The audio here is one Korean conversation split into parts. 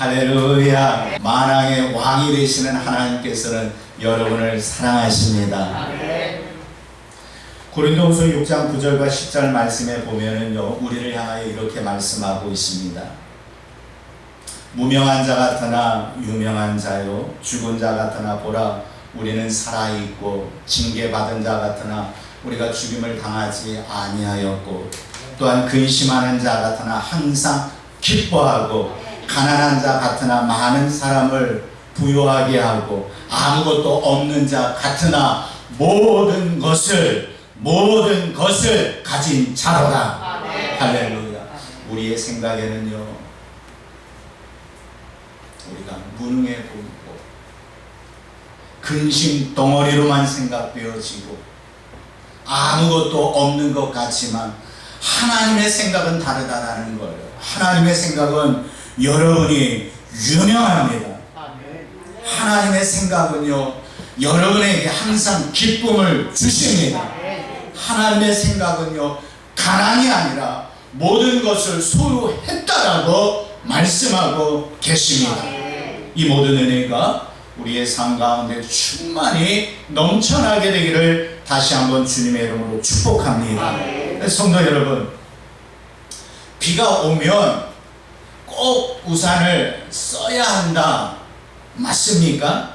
할렐루야. 만왕의 왕이 되시는 하나님께서는 여러분을 사랑하십니다. 고린도후서 6장 9절과 10절 말씀에 보면은요, 우리를 향하여 이렇게 말씀하고 있습니다. 무명한 자 같으나 유명한 자요, 죽은 자 같으나 보라, 우리는 살아있고, 징계받은 자 같으나 우리가 죽임을 당하지 아니하였고, 또한 근심하는 자 같으나 항상 기뻐하고, 가난한 자 같으나 많은 사람을 부유하게 하고, 아무것도 없는 자 같으나 모든 것을 가진 자로다. 할렐루야. 우리의 생각에는요, 우리가 무능해 보이고 근심 덩어리로만 생각되어지고 아무것도 없는 것 같지만, 하나님의 생각은 다르다라는 거예요. 하나님의 생각은 여러분이 유명합니다. 하나님의 생각은요, 여러분에게 항상 기쁨을 주십니다. 하나님의 생각은요, 가난이 아니라 모든 것을 소유했다라고 말씀하고 계십니다. 이 모든 은혜가 우리의 삶 가운데 충만히 넘쳐나게 되기를 다시 한번 주님의 이름으로 축복합니다. 성도 여러분, 비가 오면 꼭 우산을 써야 한다, 맞습니까?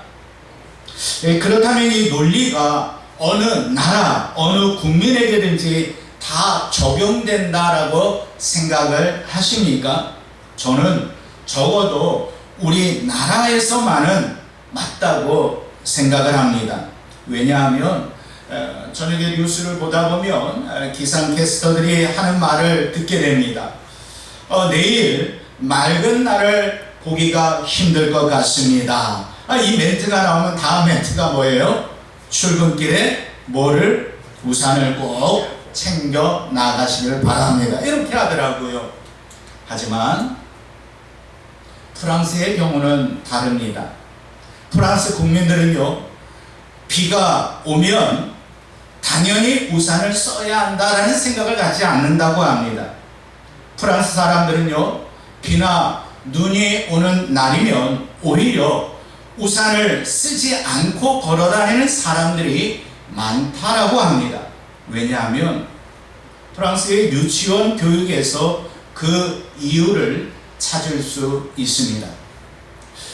그렇다면 이 논리가 어느 나라, 어느 국민에게든지 다 적용된다라고 생각을 하십니까? 저는 적어도 우리나라에서만은 맞다고 생각을 합니다. 왜냐하면 저녁에 뉴스를 보다 보면 기상캐스터들이 하는 말을 듣게 됩니다. 내일 맑은 날을 보기가 힘들 것 같습니다. 이 멘트가 나오면 다음 멘트가 뭐예요? 출근길에 우산을 꼭 챙겨 나가시길 바랍니다. 이렇게 하더라고요. 하지만 프랑스의 경우는 다릅니다. 프랑스 국민들은요, 비가 오면 당연히 우산을 써야 한다라는 생각을 갖지 않는다고 합니다. 프랑스 사람들은요, 비나 눈이 오는 날이면 오히려 우산을 쓰지 않고 걸어다니는 사람들이 많다라고 합니다. 왜냐하면 프랑스의 유치원 교육에서 그 이유를 찾을 수 있습니다.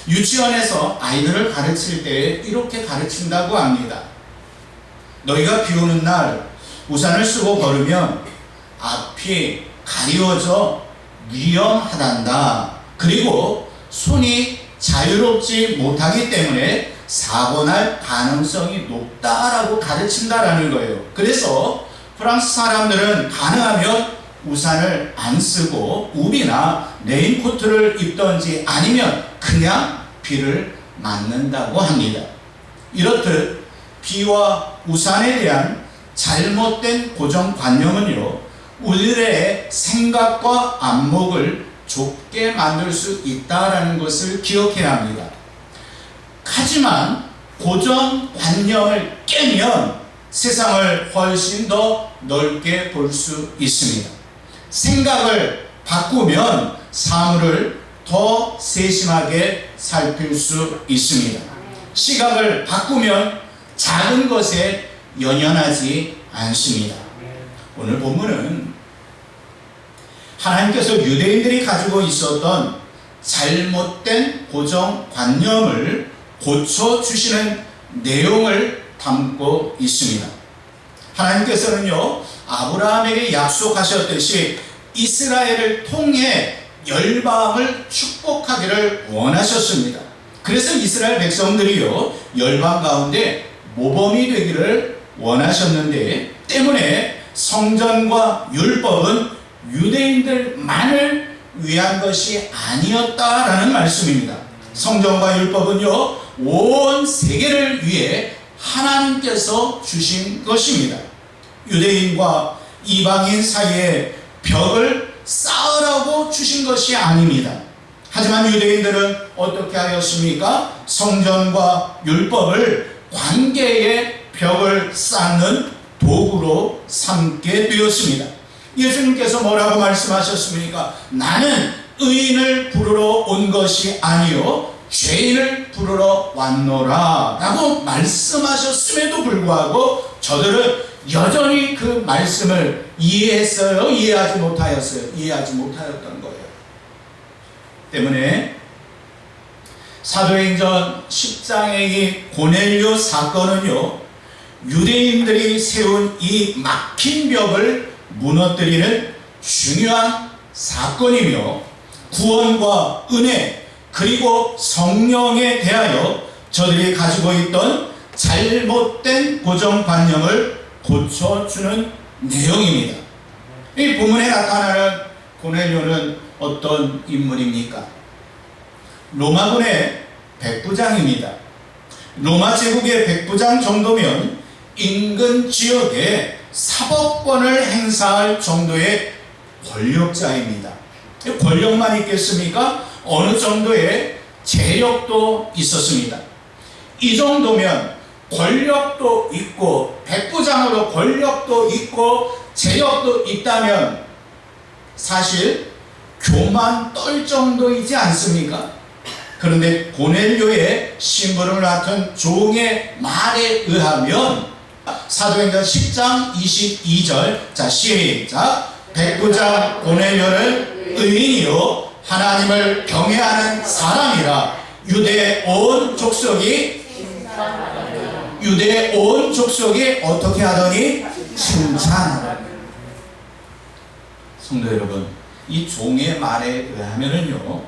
유치원에서 아이들을 가르칠 때 이렇게 가르친다고 합니다. 너희가 비 오는 날 우산을 쓰고 걸으면 앞이 가리워져 위험하단다. 그리고 손이 자유롭지 못하기 때문에 사고 날 가능성이 높다라고 가르친다라는 거예요. 그래서 프랑스 사람들은 가능하면 우산을 안 쓰고 우비나 레인코트를 입던지 아니면 그냥 비를 맞는다고 합니다. 이렇듯 비와 우산에 대한 잘못된 고정관념은요, 우리들의 생각과 안목을 좁게 만들 수 있다는 것을 기억해야 합니다. 하지만 고정관념을 깨면 세상을 훨씬 더 넓게 볼 수 있습니다. 생각을 바꾸면 사물을 더 세심하게 살필 수 있습니다. 시각을 바꾸면 작은 것에 연연하지 않습니다. 오늘 본문은 하나님께서 유대인들이 가지고 있었던 잘못된 고정관념을 고쳐주시는 내용을 담고 있습니다. 하나님께서는요, 아브라함에게 약속하셨듯이 이스라엘을 통해 열방을 축복하기를 원하셨습니다. 그래서 이스라엘 백성들이요, 열방 가운데 모범이 되기를 원하셨는데, 때문에 성전과 율법은 유대인들만을 위한 것이 아니었다라는 말씀입니다. 성전과 율법은요, 온 세계를 위해 하나님께서 주신 것입니다. 유대인과 이방인 사이에 벽을 쌓으라고 주신 것이 아닙니다. 하지만 유대인들은 어떻게 하였습니까? 성전과 율법을 관계의 벽을 쌓는 도구로 삼게 되었습니다. 예수님께서 뭐라고 말씀하셨습니까? 나는 의인을 부르러 온 것이 아니요 죄인을 부르러 왔노라 라고 말씀하셨음에도 불구하고 저들은 여전히 그 말씀을 이해했어요? 이해하지 못하였어요? 이해하지 못하였던 거예요. 때문에 사도행전 10장의 이 고넬료 사건은요, 유대인들이 세운 이 막힌 벽을 무너뜨리는 중요한 사건이며 구원과 은혜 그리고 성령에 대하여 저들이 가지고 있던 잘못된 고정관념을 고쳐주는 내용입니다. 이 본문에 나타나는 고넬료는 어떤 인물입니까? 로마군의 백부장입니다. 로마 제국의 백부장 정도면 인근 지역에 사법권을 행사할 정도의 권력자입니다. 권력만 있겠습니까? 어느 정도의 재력도 있었습니다. 이 정도면 권력도 있고 백부장으로 권력도 있고 재력도 있다면 사실 교만 떨 정도이지 않습니까? 그런데 고넬료의 심부름을 맡은 종의 말에 의하면 사도행전 10장 22절 자 시작 백부장 고넬료는 의인이요 하나님을 경외하는 사람이라 유대 온 족속이 어떻게 하더니 칭찬하라. 성도 여러분, 이 종의 말에 의하면은요,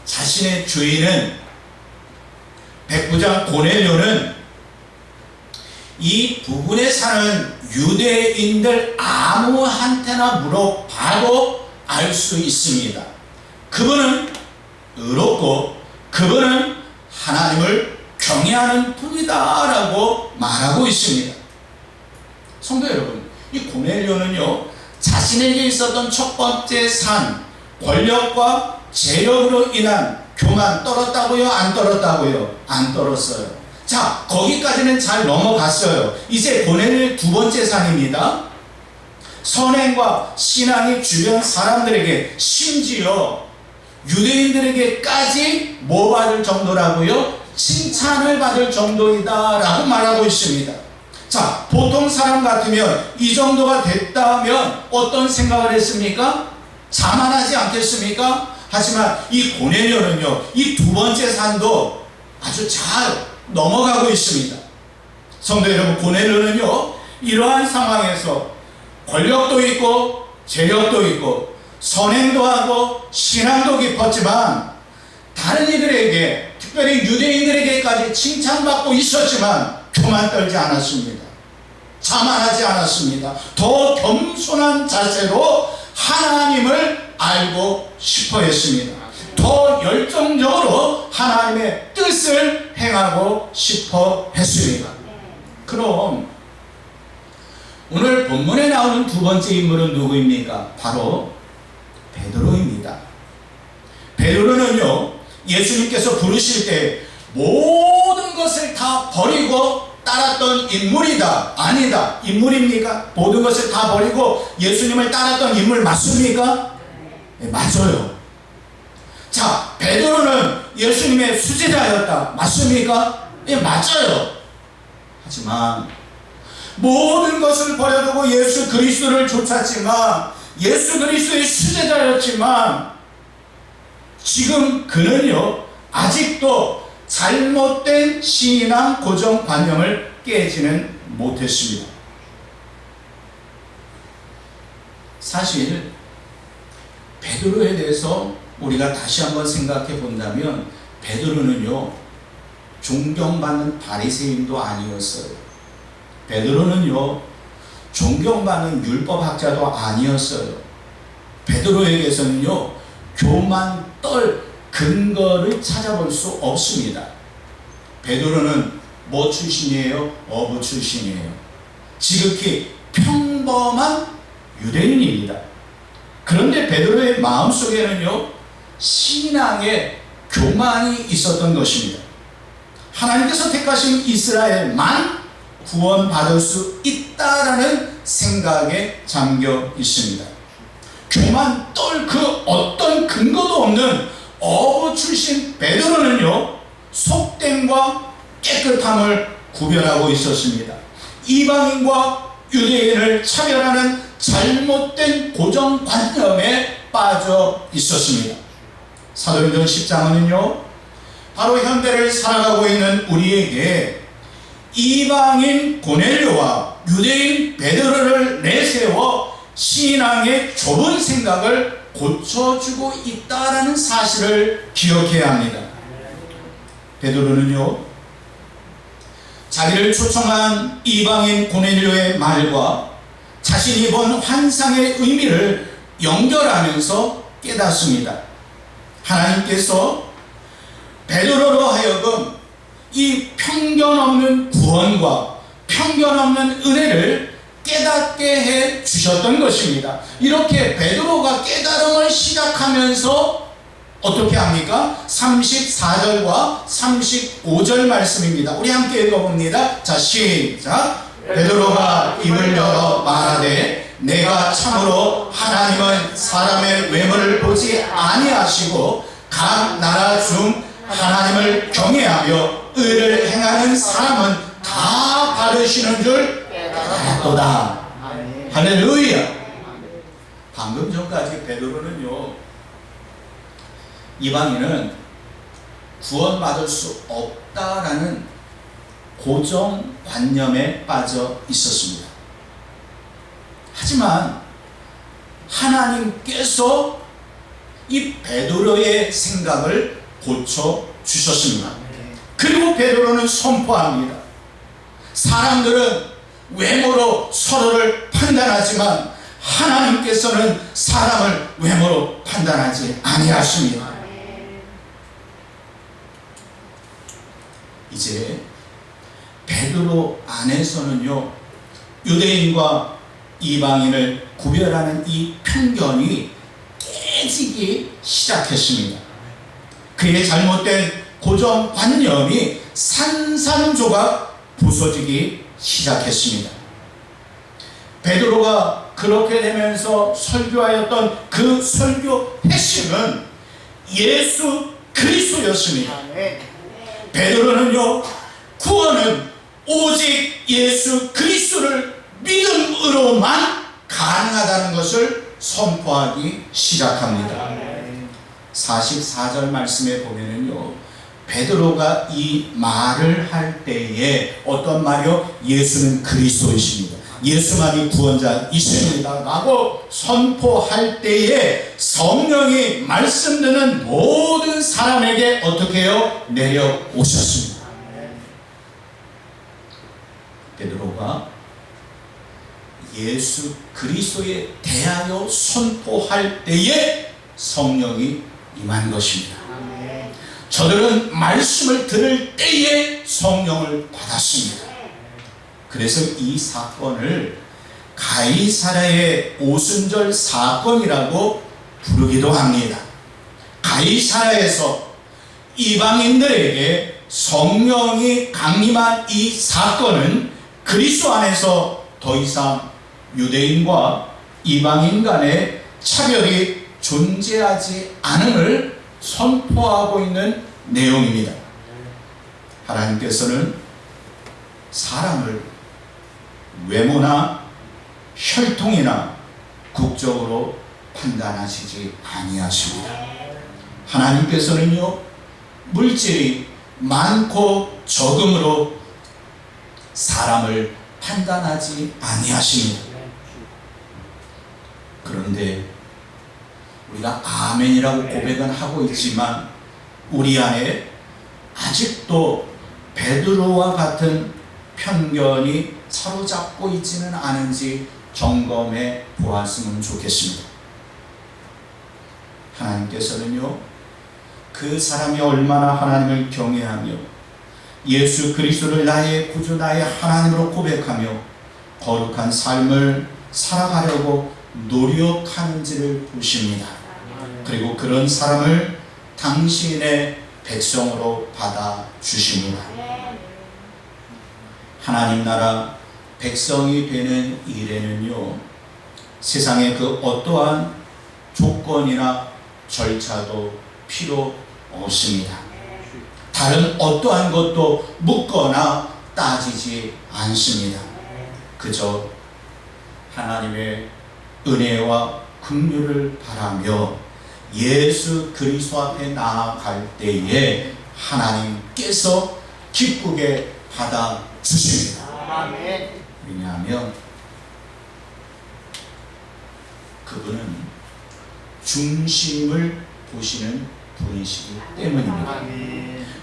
자신의 주인은 백부장 고넬료는 이 부근에 사는 유대인들 아무한테나 물어봐도 알 수 있습니다. 그분은 의롭고 그분은 하나님을 경외하는 분이다 라고 말하고 있습니다. 성도 여러분, 이 고넬료는요, 자신에게 있었던 첫 번째 산, 권력과 재력으로 인한 교만 떨었다고요? 안 떨었다고요? 안 떨었어요. 자, 거기까지는 잘 넘어갔어요. 이제 고넬료의 두 번째 산입니다. 선행과 신앙이 주변 사람들에게 심지어 유대인들에게까지 뭐 받을 정도라고요? 칭찬을 받을 정도이다 라고 말하고 있습니다. 자, 보통 사람 같으면 이 정도가 됐다면 어떤 생각을 했습니까? 자만하지 않겠습니까? 하지만 이 고넬료는요, 이 두 번째 산도 아주 잘 넘어가고 있습니다. 성도 여러분, 고넬료는요, 이러한 상황에서 권력도 있고 재력도 있고 선행도 하고 신앙도 깊었지만 다른 이들에게, 특별히 유대인들에게까지 칭찬받고 있었지만 교만 떨지 않았습니다. 자만하지 않았습니다. 더 겸손한 자세로 하나님을 알고 싶어 했습니다. 더 열정적으로 하나님의 뜻을 행하고 싶어 했습니다. 그럼 오늘 본문에 나오는 두 번째 인물은 누구입니까? 바로 베드로입니다. 베드로는요, 예수님께서 부르실 때 모든 것을 다 버리고 따랐던 인물이다. 아니다. 인물입니까? 모든 것을 다 버리고 예수님을 따랐던 인물 맞습니까? 네, 맞아요. 자, 베드로는 예수님의 수제자였다. 맞습니까? 예, 맞아요. 하지만 모든 것을 버려두고 예수 그리스도를 쫓았지만, 예수 그리스도의 수제자였지만 지금 그는요, 아직도 잘못된 신앙 고정관념을 깨지는 못했습니다. 사실 베드로에 대해서 우리가 다시 한번 생각해 본다면 베드로는요, 존경받는 바리새인도 아니었어요. 베드로는요, 존경받는 율법학자도 아니었어요. 베드로에게서는요, 교만 떨 근거를 찾아볼 수 없습니다. 베드로는 뭐 출신이에요? 어부 출신이에요. 지극히 평범한 유대인입니다. 그런데 베드로의 마음속에는요, 신앙의 교만이 있었던 것입니다. 하나님께서 택하신 이스라엘만 구원받을 수 있다라는 생각에 잠겨 있습니다. 교만 떨 그 어떤 근거도 없는 어부 출신 베드로는요, 속됨과 깨끗함을 구별하고 있었습니다. 이방인과 유대인을 차별하는 잘못된 고정관념에 빠져 있었습니다. 사도행전 10장은요, 바로 현대를 살아가고 있는 우리에게 이방인 고넬료와 유대인 베드로를 내세워 신앙의 좁은 생각을 고쳐주고 있다라는 사실을 기억해야 합니다. 베드로는요, 자기를 초청한 이방인 고넬료의 말과 자신이 본 환상의 의미를 연결하면서 깨닫습니다. 하나님께서 베드로로 하여금 이 편견 없는 구원과 편견 없는 은혜를 깨닫게 해 주셨던 것입니다. 이렇게 베드로가 깨달음을 시작하면서 어떻게 합니까? 34절과 35절 말씀입니다. 우리 함께 읽어봅니다. 자, 시작. 베드로가 입을 열어 말하되 내가 참으로 하나님은 사람의 외모를 보지 아니하시고 각 나라 중 하나님을 경외하며 의를 행하는 사람은 다 받으시는 줄 깨달았도다. 할렐루야. 방금 전까지 베드로는요, 이방인은 구원받을 수 없다라는 고정관념에 빠져 있었습니다. 하지만 하나님께서 이 베드로의 생각을 고쳐주셨습니다. 그리고 베드로는 선포합니다. 사람들은 외모로 서로를 판단하지만 하나님께서는 사람을 외모로 판단하지 아니하십니다. 이제 베드로 안에서는요, 유대인과 이방인을 구별하는 이 편견이 깨지기 시작했습니다. 그의 잘못된 고정관념이 산산조각 부서지기 시작했습니다. 베드로가 그렇게 되면서 설교하였던 그 설교 핵심은 예수 그리스도였습니다. 베드로는요, 구원은 오직 예수 그리스도를 믿음으로만 가능하다는 것을 선포하기 시작합니다. 44절 말씀에 보면은요, 베드로가 이 말을 할 때에 어떤 말이요? 예수는 그리스도이십니다. 예수만이 구원자이십니다 라고 선포할 때에 성령이 말씀 듣는 모든 사람에게 어떻게 해요? 내려오셨습니다. 베드로가 예수 그리스도에 대하여 선포할 때에 성령이 임한 것입니다. 저들은 말씀을 들을 때에 성령을 받았습니다. 그래서 이 사건을 가이사랴의 오순절 사건이라고 부르기도 합니다. 가이사랴에서 이방인들에게 성령이 강림한 이 사건은 그리스도 안에서 더 이상 유대인과 이방인 간의 차별이 존재하지 않음을 선포하고 있는 내용입니다. 하나님께서는 사람을 외모나 혈통이나 국적으로 판단하시지 아니하십니다. 하나님께서는요, 물질이 많고 적음으로 사람을 판단하지 아니하십니다. 그런데 우리가 아멘이라고 고백은 하고 있지만 우리 안에 아직도 베드로와 같은 편견이 사로잡고 있지는 않은지 점검해 보았으면 좋겠습니다. 하나님께서는요, 그 사람이 얼마나 하나님을 경외하며 예수 그리스도를 나의 구주 나의 하나님으로 고백하며 거룩한 삶을 살아가려고 노력하는지를 보십니다. 그리고 그런 사람을 당신의 백성으로 받아 주십니다. 하나님 나라 백성이 되는 일에는요, 세상의 그 어떠한 조건이나 절차도 필요 없습니다. 다른 어떠한 것도 묻거나 따지지 않습니다. 그저 하나님의 은혜와 긍휼을 바라며 예수 그리스도 앞에 나아갈 때에 하나님께서 기쁘게 받아 주십니다. 왜냐하면 그분은 중심을 보시는 분이시기 때문입니다.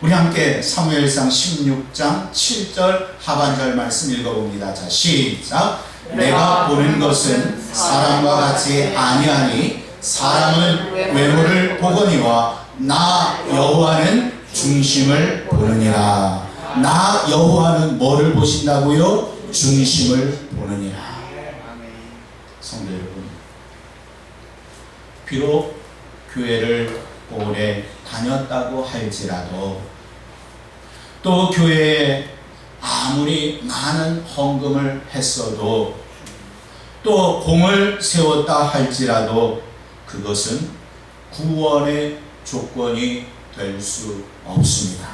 우리 함께 사무엘상 16장 7절 하반절 말씀 읽어봅니다. 자, 시작. 내가 보는 것은 사람과 같이 아니하니 사람은 외모를 보거니와 나 여호와는 중심을 보느니라. 나 여호와는 뭐를 보신다고요? 중심을 보느니라. 성도 여러분, 비록 교회를 오래 다녔다고 할지라도, 또 교회에 아무리 많은 헌금을 했어도, 또 공을 세웠다 할지라도 그것은 구원의 조건이 될 수 없습니다.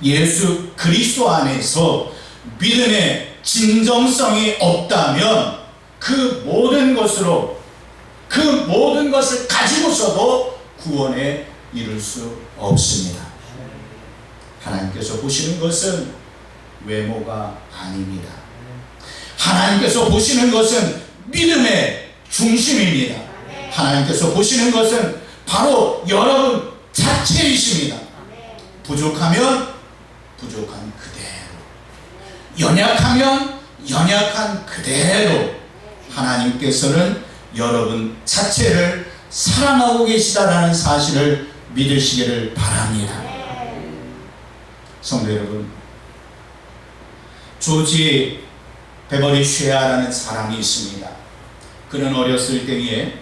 예수 그리스도 안에서 믿음의 진정성이 없다면 그 모든 것으로, 그 모든 것을 가지고서도 구원에 이룰 수 없습니다. 하나님께서 보시는 것은 외모가 아닙니다. 하나님께서 보시는 것은 믿음의 중심입니다. 하나님께서 보시는 것은 바로 여러분 자체이십니다. 부족하면 부족한 그대로, 연약하면 연약한 그대로 하나님께서는 여러분 자체를 사랑하고 계시다라는 사실을 믿으시기를 바랍니다. 성도 여러분, 조지 베버리 쉐아라는 사람이 있습니다. 그는 어렸을 때에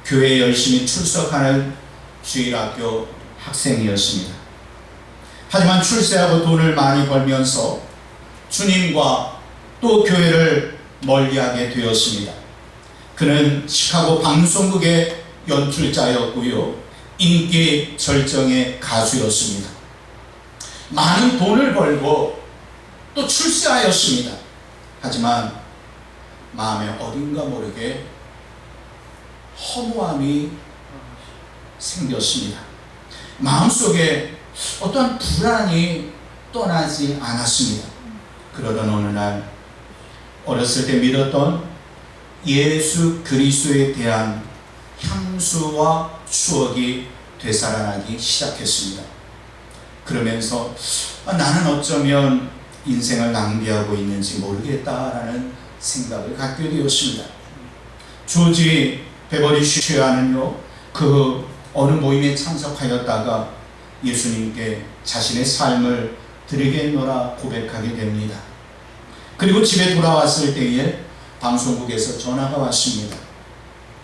교회에 열심히 출석하는 주일학교 학생이었습니다. 하지만 출세하고 돈을 많이 벌면서 주님과 또 교회를 멀리하게 되었습니다. 그는 시카고 방송국의 연출자였고요, 인기 절정의 가수였습니다. 많은 돈을 벌고 또 출세하였습니다. 하지만 마음에 어딘가 모르게 허무함이 생겼습니다. 마음속에 어떤 불안이 떠나지 않았습니다. 그러던 어느 날 어렸을 때 믿었던 예수 그리스도에 대한 향수와 추억이 되살아나기 시작했습니다. 그러면서 나는 어쩌면 인생을 낭비하고 있는지 모르겠다라는 생각을 갖게 되었습니다. 조지 베버리 쉐아는요, 그 어느 모임에 참석하였다가 예수님께 자신의 삶을 드리겠노라 고백하게 됩니다. 그리고 집에 돌아왔을 때에 방송국에서 전화가 왔습니다.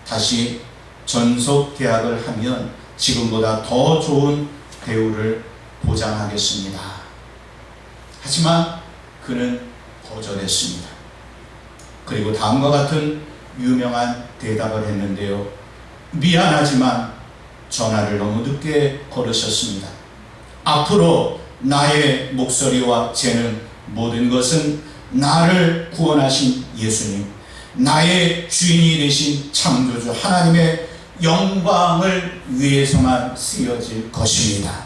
다시 전속 계약을 하면 지금보다 더 좋은 대우를 보장하겠습니다. 하지만 그는 거절했습니다. 그리고 다음과 같은 유명한 대답을 했는데요. 미안하지만 전화를 너무 늦게 걸으셨습니다. 앞으로 나의 목소리와 재능, 모든 것은 나를 구원하신 예수님, 나의 주인이 되신 창조주 하나님의 영광을 위해서만 쓰여질 것입니다.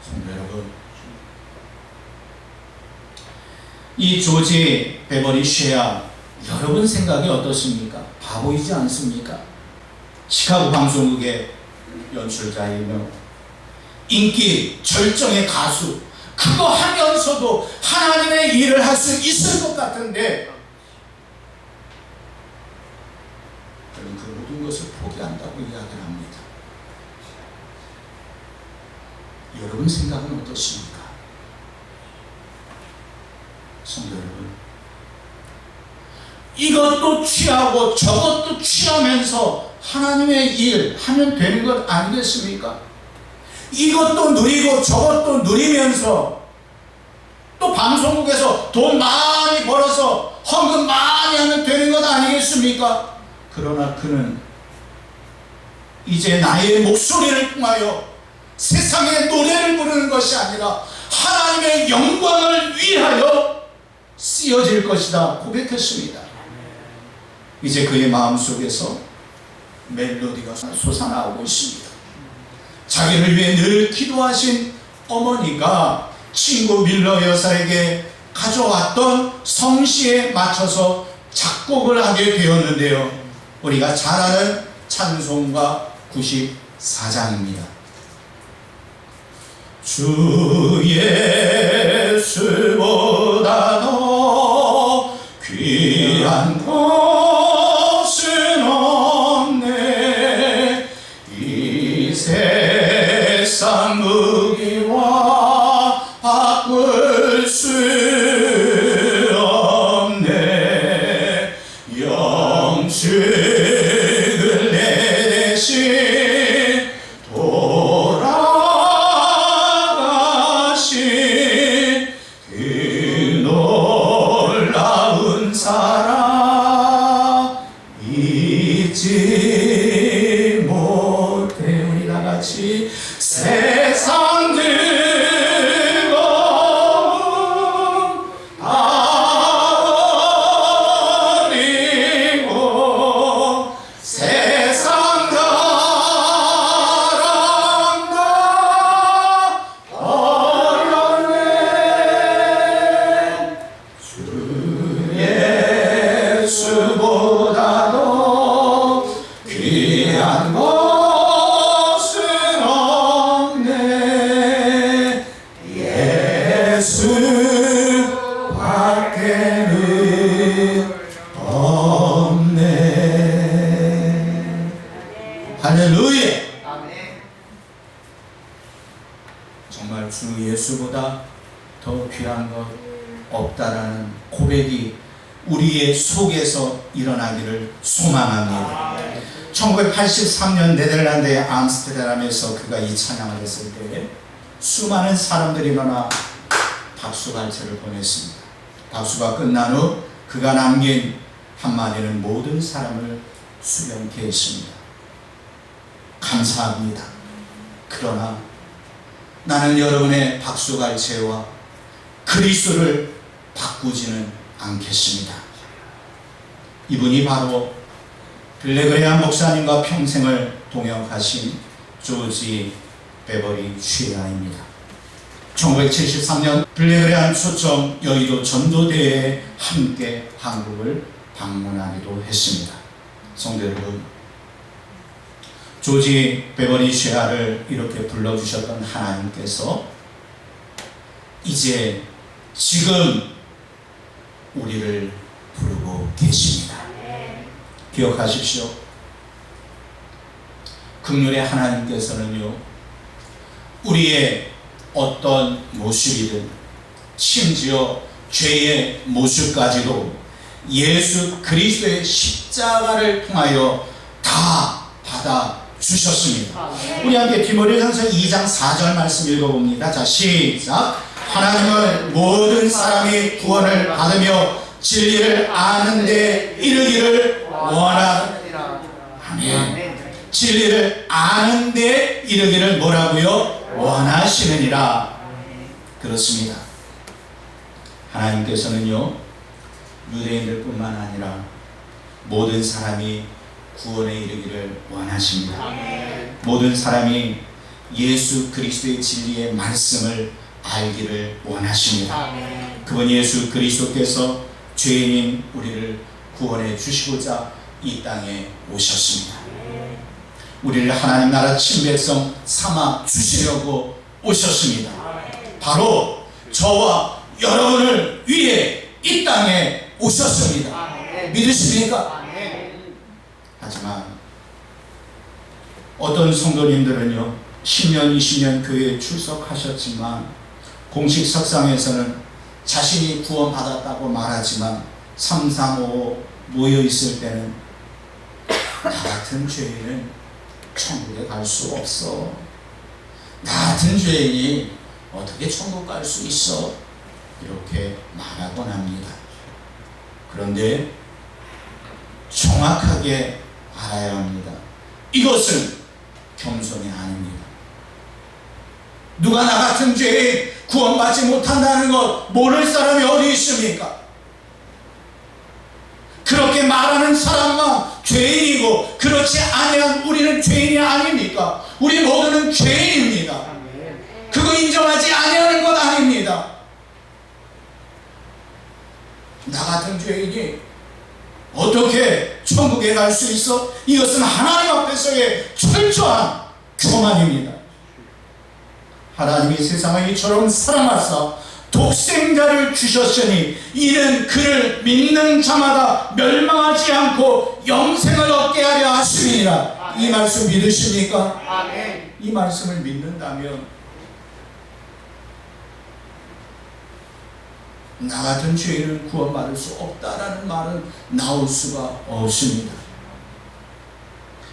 성도 여러분, 이 조지 베버리 쉐아, 여러분 생각이 어떻습니까? 바보이지 않습니까? 시카고 방송국의 연출자이며 인기 절정의 가수, 그거 하면서도 하나님의 일을 할 수 있을 것 같은데 그는 그 모든 것을 포기한다고 이야기를 합니다. 여러분 생각은 어떻습니까? 성도 여러분, 이것도 취하고 저것도 취하면서 하나님의 일 하면 되는 것 아니겠습니까? 이것도 누리고 저것도 누리면서 또 방송국에서 돈 많이 벌어서 헌금 많이 하면 되는 것 아니겠습니까? 그러나 그는 이제 나의 목소리를 통하여 세상의 노래를 부르는 것이 아니라 하나님의 영광을 위하여 쓰여질 것이다 고백했습니다. 이제 그의 마음속에서 멜로디가 솟아나오고 있습니다. 자기를 위해 늘 기도하신 어머니가 친구 밀러 여사에게 가져왔던 성시에 맞춰서 작곡을 하게 되었는데요. 우리가 잘 아는 찬송가 94장입니다. 주 예수보다 더 귀한 것은 없네. 이 세상 무기와 바꿀 수 없네. 영축을 내 대신 돌아가신 그 놀라운 사랑 잊지 못해. 우리 다 같이 세상 즐거움 다 버리고 세상 사랑 다 버렸네. 주 예수보다도 귀한 것은 없네. 예수 밖에는 없네. 할렐루야. 정말 주 예수보다 더 귀한 것 없다라는 고백이 우리의 속에서 일어나기를 소망합니다. 1983년 네덜란드의 암스테르담에서 그가 이 찬양을 했을 때 수많은 사람들이 일어나 박수갈채를 보냈습니다. 박수가 끝난 후 그가 남긴 한마디는 모든 사람을 수렴케 했습니다. 감사합니다. 그러나 나는 여러분의 박수갈채와 그리스도를 바꾸지는 않겠습니다. 이분이 바로 빌레그레암 목사님과 평생을 동역하신 조지 베버리 쉐아입니다. 1973년 빌레그레암 초청 여의도 전도대회에 함께 한국을 방문하기도 했습니다. 성도 여러분, 조지 베버리 쉐아를 이렇게 불러주셨던 하나님께서 이제 지금 우리를 부르고 계십니다. 기억하십시오. 긍휼의 하나님께서는요, 우리의 어떤 모습이든 심지어 죄의 모습까지도 예수 그리스도의 십자가를 통하여 다 받아 주셨습니다. 우리 함께 디모데전서 2장 4절 말씀 읽어봅니다. 자, 시작. 하나님은 모든 사람이 구원을 받으며 진리를 아는 데 이르기를 원하시느니라. 아멘. 진리를 아는 데 이르기를 뭐라고요? 원하시느니라. 그렇습니다. 하나님께서는요, 유대인들 뿐만 아니라 모든 사람이 구원에 이르기를 원하십니다. 모든 사람이 예수 그리스도의 진리의 말씀을 알기를 원하십니다. 그분 예수 그리스도께서 죄인인 우리를 구원해 주시고자 이 땅에 오셨습니다. 우리를 하나님 나라 친백성 삼아 주시려고 오셨습니다. 바로 저와 여러분을 위해 이 땅에 오셨습니다. 믿으십니까? 하지만 어떤 성도님들은요, 10년, 20년 교회에 출석하셨지만 공식 석상에서는 자신이 구원받았다고 말하지만 3, 4, 5 모여있을 때는 나 같은 죄인은 천국에 갈 수 없어. 나 같은 죄인이 어떻게 천국 갈 수 있어? 이렇게 말하곤 합니다. 그런데 정확하게 알아야 합니다. 이것은 겸손이 아닙니다. 누가 나 같은 죄인 구원받지 못한다는 것 모를 사람이 어디 있습니까? 그렇게 말하는 사람만 죄인이고 그렇지 아니한 우리는 죄인이 아닙니까? 우리 모두는 죄인입니다. 그거 인정하지 아니하는 것 아닙니다. 나 같은 죄인이 어떻게 천국에 갈 수 있어? 이것은 하나님 앞에서의 철저한 교만입니다. 하나님이 세상을 이처럼 사랑하사 독생자를 주셨으니 이는 그를 믿는 자마다 멸망하지 않고 영생을 얻게 하려 하심이니라. 이 말씀 믿으십니까? 아멘. 이 말씀을 믿는다면 나 같은 죄인은 구원받을 수 없다라는 말은 나올 수가 없습니다.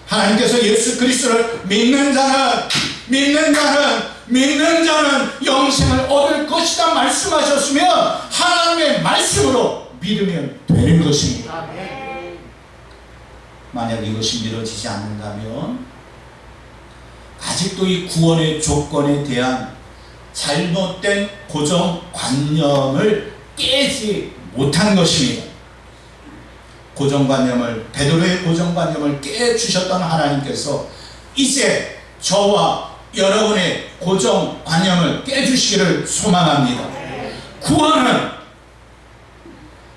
하나님께서 예수 그리스도를 믿는 자는 영생을 얻을 것이다 말씀하셨으면 하나님의 말씀으로 믿으면 되는 것입니다. 아멘. 만약 이것이 믿어지지 않는다면 아직도 이 구원의 조건에 대한 잘못된 고정관념을 깨지 못한 것입니다. 베드로의 고정관념을 깨주셨던 하나님께서 이제 저와 여러분의 고정관념을 깨주시기를 소망합니다. 구원은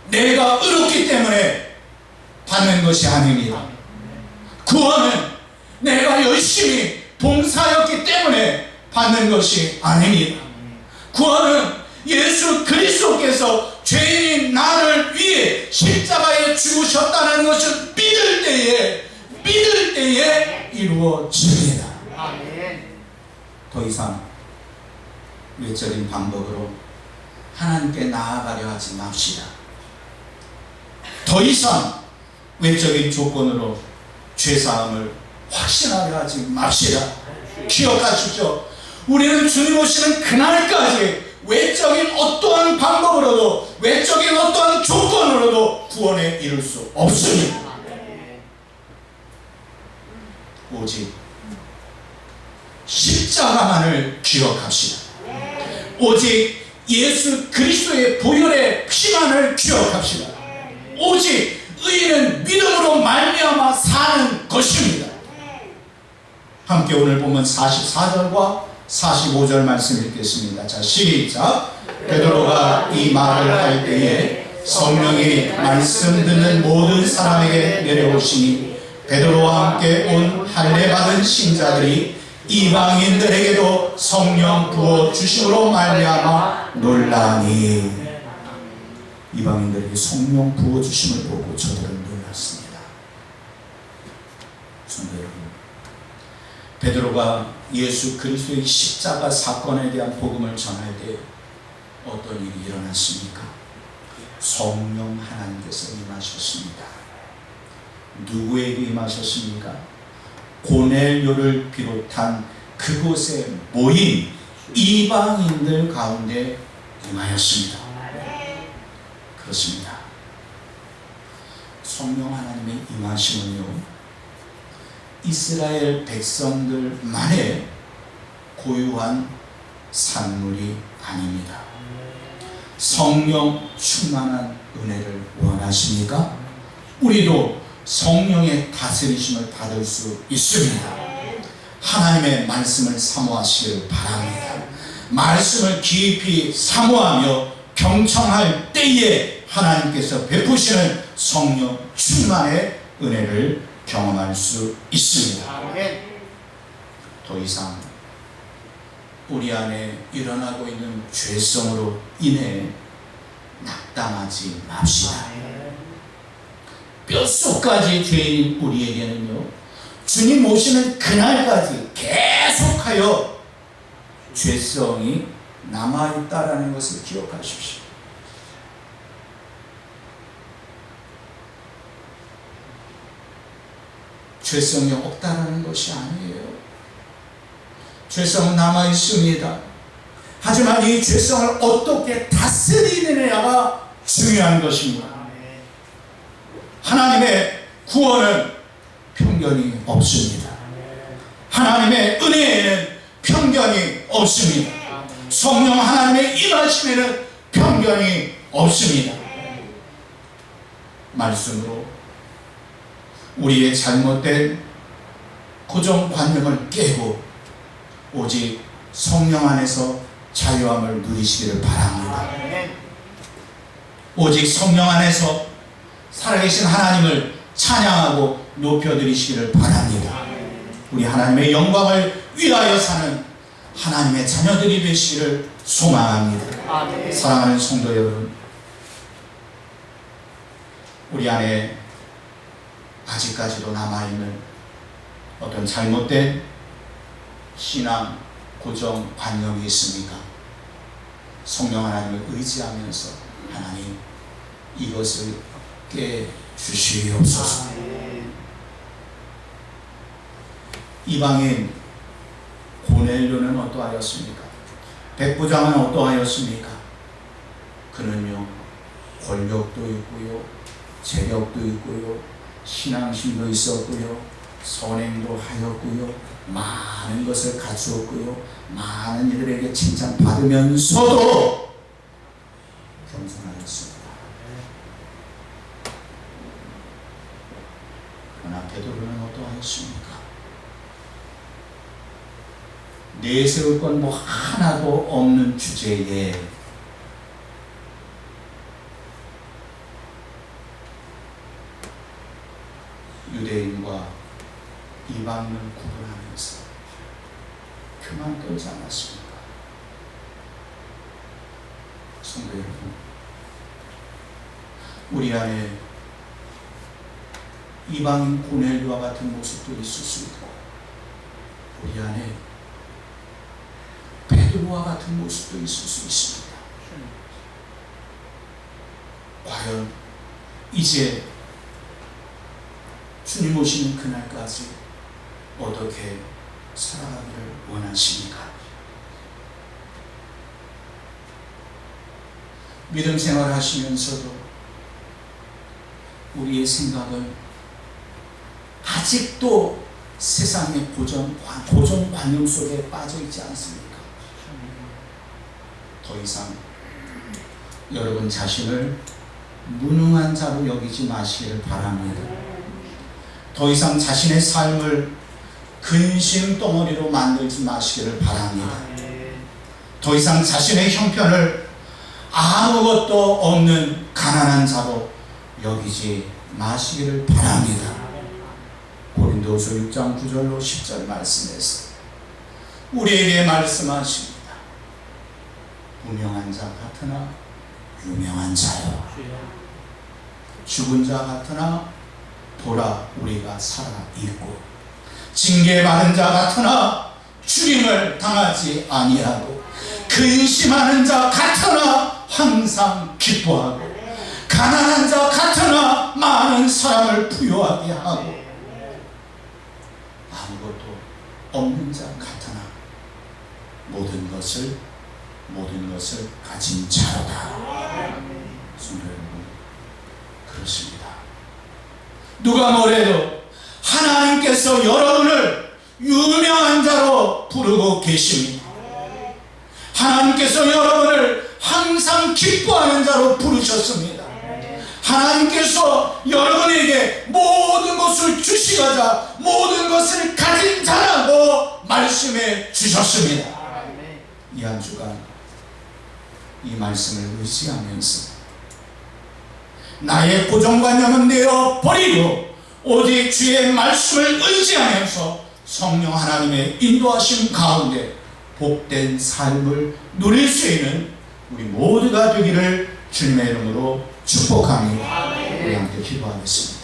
내가 의롭기 때문에 받는 것이 아닙니다. 구원은 내가 열심히 봉사했기 때문에 받는 것이 아닙니다. 구원은 예수 그리스도께서 죄인인 나를 위해 십자가에 죽으셨다는 것을 믿을 때에 이루어집니다. 아멘. 더 이상 외적인 방법으로 하나님께 나아가려 하지 맙시다. 더 이상 외적인 조건으로 죄사함을 확신하려 하지 맙시다. 기억하십시오. 우리는 주님 오시는 그날까지 외적인 어떠한 방법으로도 외적인 어떠한 조건으로도 구원에 이를 수 없습니다. 오직 십자가만을 기억합시다. 오직 예수 그리스도의 보혈의 피만을 기억합시다. 오직 의인은 믿음으로 말미암아 사는 것입니다. 함께 오늘 보면 44절과 45절 말씀 읽겠습니다. 자, 시작. 베드로가 이 말을 할 때에 성령이 말씀 듣는 모든 사람에게 내려오시니 베드로와 함께 온 할례 받은 신자들이 이방인들에게도 성령 부어 주심으로 말미암아 놀라니. 이방인들에게 성령 부어 주심을 보고 저들은 놀랐습니다. 성도 여러분, 베드로가 예수 그리스도의 십자가 사건에 대한 복음을 전할 때 어떤 일이 일어났습니까? 성령 하나님께서 임하셨습니다. 누구에게 임하셨습니까? 고넬료를 비롯한 그곳에 모인 이방인들 가운데 임하였습니다. 그렇습니다. 성령 하나님의 임하심은요, 이스라엘 백성들만의 고유한 산물이 아닙니다. 성령 충만한 은혜를 원하십니까? 우리도 성령의 다스리심을 받을 수 있습니다. 하나님의 말씀을 사모하시길 바랍니다. 말씀을 깊이 사모하며 경청할 때에 하나님께서 베푸시는 성령 충만의 은혜를 경험할 수 있습니다. 더 이상 우리 안에 일어나고 있는 죄성으로 인해 낙담하지 맙시다. 뼛속까지 죄인 우리에게는요, 주님 오시는 그날까지 계속하여 죄성이 남아있다라는 것을 기억하십시오. 죄성이 없다라는 것이 아니에요. 죄성은 남아있습니다. 하지만 이 죄성을 어떻게 다스리느냐가 중요한 것입니다. 하나님의 구원은 편견이 없습니다. 하나님의 은혜에는 편견이 없습니다. 성령 하나님의 임하심에는 편견이 없습니다. 말씀으로 우리의 잘못된 고정관념을 깨고 오직 성령 안에서 자유함을 누리시기를 바랍니다. 오직 성령 안에서 살아계신 하나님을 찬양하고 높여드리시기를 바랍니다. 우리 하나님의 영광을 위하여 사는 하나님의 자녀들이 되시기를 소망합니다. 사랑하는 성도 여러분, 우리 안에 아직까지도 남아있는 어떤 잘못된 신앙 고정관념이 있습니까? 성령 하나님을 의지하면서 하나님 이것을 깨주시옵소서. 이방인 고넬료는 어떠하였습니까? 백부장은 어떠하였습니까? 그는요 권력도 있고요, 재력도 있고요, 신앙심도 있었고요, 선행도 하였고요, 많은 것을 갖추었고요, 많은 이들에게 칭찬받으면서도 겸손하였습니다. 그러나 베드로는 어떠하였습니까? 내세울 건 뭐 하나도 없는 주제에 유대인과 이방인을 구분하면서 교만 떨지 않았습니까? 성도 여러분, 우리 안에 이방인 고넬료와 같은 모습도 있을 수 있고, 우리 안에 베드로와 같은 모습도 있을 수 있습니다. 과연 이제 주님 오시는 그날까지 어떻게 살아가기를 원하십니까? 믿음 생활을 하시면서도 우리의 생각은 아직도 세상의 고정관념 속에 빠져 있지 않습니까? 더 이상 여러분 자신을 무능한 자로 여기지 마시기를 바랍니다. 더 이상 자신의 삶을 근심 덩어리로 만들지 마시기를 바랍니다. 더 이상 자신의 형편을 아무것도 없는 가난한 자로 여기지 마시기를 바랍니다. 고린도후서 6장 9절로 10절 말씀에서 우리에게 말씀하십니다. 무명한 자 같으나 유명한 자요, 죽은 자 같으나 보라 우리가 살아있고, 징계받은 자 같으나 죽임을 당하지 아니하고, 근심하는 자 같으나 항상 기뻐하고, 가난한 자 같으나 많은 사람을 부유하게 하고, 아무것도 없는 자 같으나 모든 것을 가진 자로다. 성도 여러분, 그렇습니다. 누가 뭐래도 하나님께서 여러분을 유명한 자로 부르고 계십니다. 하나님께서 여러분을 항상 기뻐하는 자로 부르셨습니다. 하나님께서 여러분에게 모든 것을 주시고자 모든 것을 가진 자라고 말씀해 주셨습니다. 이 한 주간 이 말씀을 의지하면서 나의 고정관념은 내어버리고 오직 주의 말씀을 의지하면서 성령 하나님의 인도하심 가운데 복된 삶을 누릴 수 있는 우리 모두가 되기를 주님의 이름으로 축복합니다. 우리 함께 기도하겠습니다.